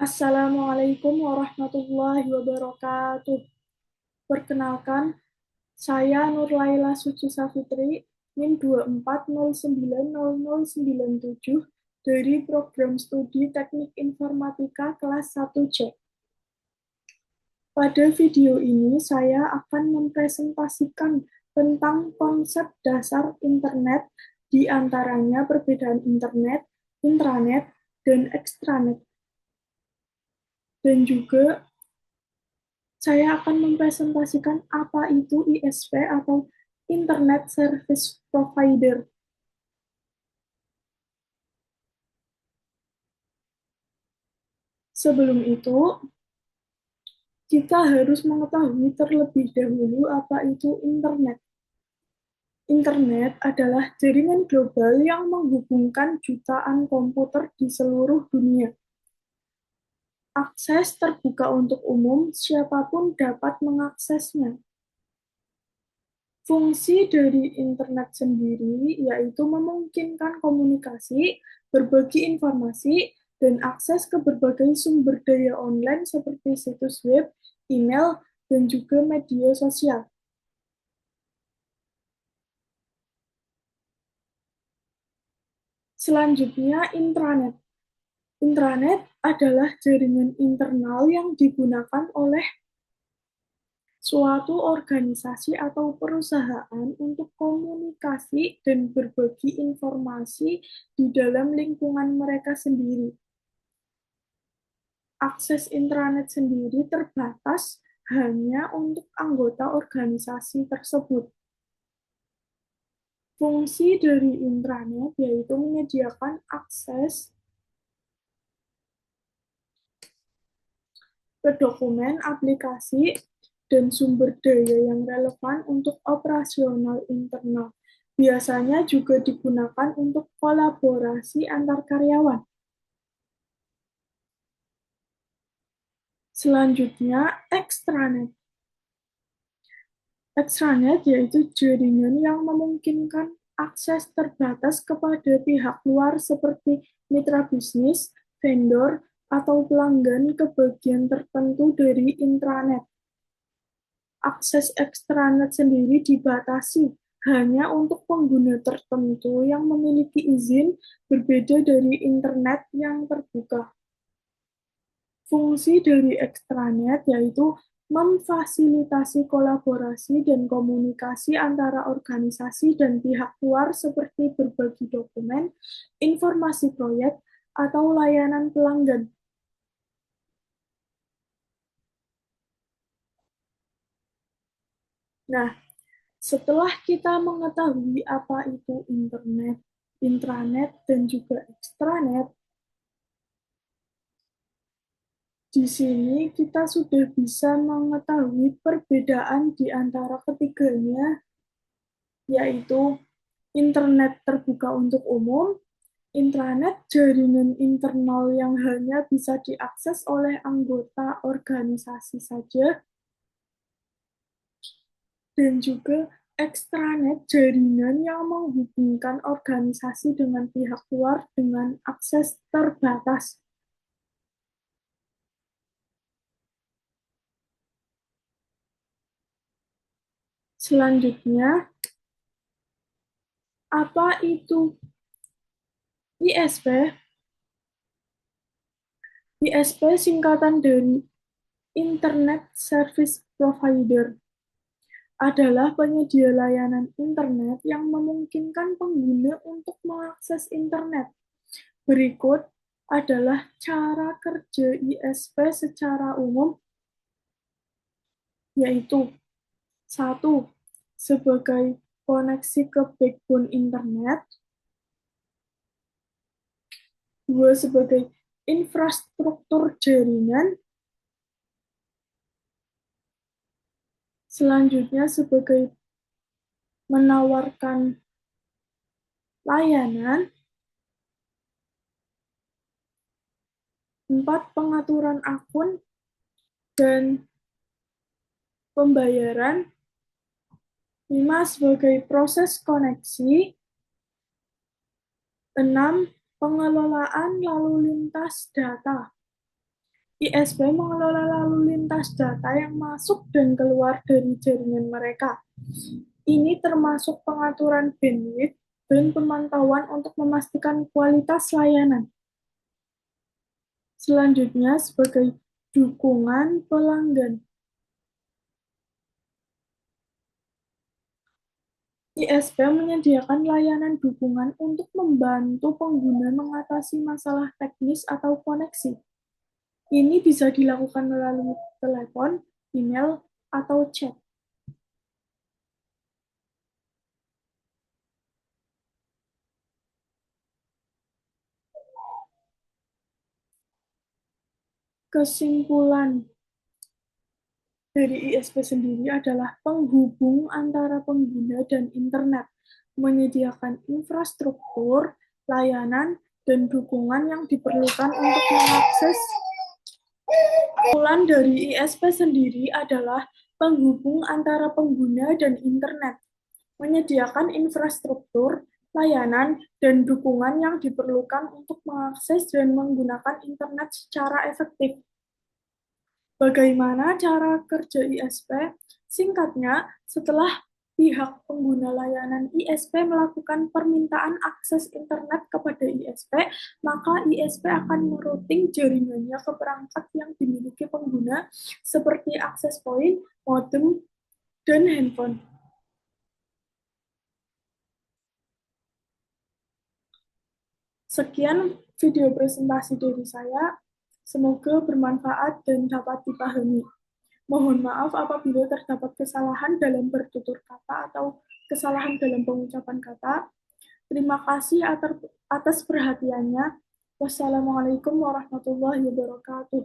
Assalamualaikum warahmatullahi wabarakatuh. Perkenalkan, saya Nurlaila Suci Safitri, NIM 24090097 dari Program Studi Teknik Informatika kelas 1C. Pada video ini, saya akan mempresentasikan tentang konsep dasar internet, di antaranya perbedaan internet, intranet, dan ekstranet. Dan juga saya akan mempresentasikan apa itu ISP atau Internet Service Provider. Sebelum itu, kita harus mengetahui terlebih dahulu apa itu internet. Internet adalah jaringan global yang menghubungkan jutaan komputer di seluruh dunia. Akses terbuka untuk umum, siapapun dapat mengaksesnya. Fungsi dari internet sendiri yaitu memungkinkan komunikasi, berbagi informasi, dan akses ke berbagai sumber daya online seperti situs web, email, dan juga media sosial. Selanjutnya, intranet. Intranet adalah jaringan internal yang digunakan oleh suatu organisasi atau perusahaan untuk komunikasi dan berbagi informasi di dalam lingkungan mereka sendiri. Akses intranet sendiri terbatas hanya untuk anggota organisasi tersebut. Fungsi dari intranet yaitu menyediakan akses ke dokumen, aplikasi, dan sumber daya yang relevan untuk operasional internal. Biasanya juga digunakan untuk kolaborasi antar karyawan. Selanjutnya, ekstranet. Ekstranet yaitu jaringan yang memungkinkan akses terbatas kepada pihak luar seperti mitra bisnis, vendor, atau pelanggan ke bagian tertentu dari intranet. Akses ekstranet sendiri dibatasi hanya untuk pengguna tertentu yang memiliki izin berbeda dari internet yang terbuka. Fungsi dari ekstranet yaitu memfasilitasi kolaborasi dan komunikasi antara organisasi dan pihak luar seperti berbagi dokumen, informasi proyek, atau layanan pelanggan. Nah, setelah kita mengetahui apa itu internet, intranet, dan juga ekstranet, di sini kita sudah bisa mengetahui perbedaan di antara ketiganya, yaitu internet terbuka untuk umum, intranet jaringan internal yang hanya bisa diakses oleh anggota organisasi saja, dan juga ekstranet jaringan yang menghubungkan organisasi dengan pihak luar dengan akses terbatas. Selanjutnya, apa itu ISP? ISP singkatan dari Internet Service Provider, adalah penyedia layanan internet yang memungkinkan pengguna untuk mengakses internet. Berikut adalah cara kerja ISP secara umum, yaitu 1. Sebagai koneksi ke backbone internet, 2. Sebagai infrastruktur jaringan, selanjutnya sebagai menawarkan layanan, 4. Pengaturan akun dan pembayaran, 5. Sebagai proses koneksi, 6. Pengelolaan lalu lintas data, ISP mengelola lalu lintas data yang masuk dan keluar dari jaringan mereka. Ini termasuk pengaturan bandwidth dan pemantauan untuk memastikan kualitas layanan. Selanjutnya, sebagai dukungan pelanggan. ISP menyediakan layanan dukungan untuk membantu pengguna mengatasi masalah teknis atau koneksi. Ini bisa dilakukan melalui telepon, email, atau chat. Kesimpulan dari ISP sendiri adalah penghubung antara pengguna dan internet, menyediakan infrastruktur, layanan, dan dukungan yang diperlukan untuk mengakses. Kesimpulan dari ISP sendiri adalah penghubung antara pengguna dan internet, menyediakan infrastruktur, layanan, dan dukungan yang diperlukan untuk mengakses dan menggunakan internet secara efektif. Bagaimana cara kerja ISP? Singkatnya, setelah pihak pengguna layanan ISP melakukan permintaan akses internet kepada ISP, maka ISP akan merouting jaringannya ke perangkat yang dimiliki pengguna seperti akses point, modem, dan handphone. Sekian video presentasi dari saya. Semoga bermanfaat dan dapat dipahami. Mohon maaf apabila terdapat kesalahan dalam bertutur kata atau kesalahan dalam pengucapan kata. Terima kasih atas perhatiannya. Wassalamualaikum warahmatullahi wabarakatuh.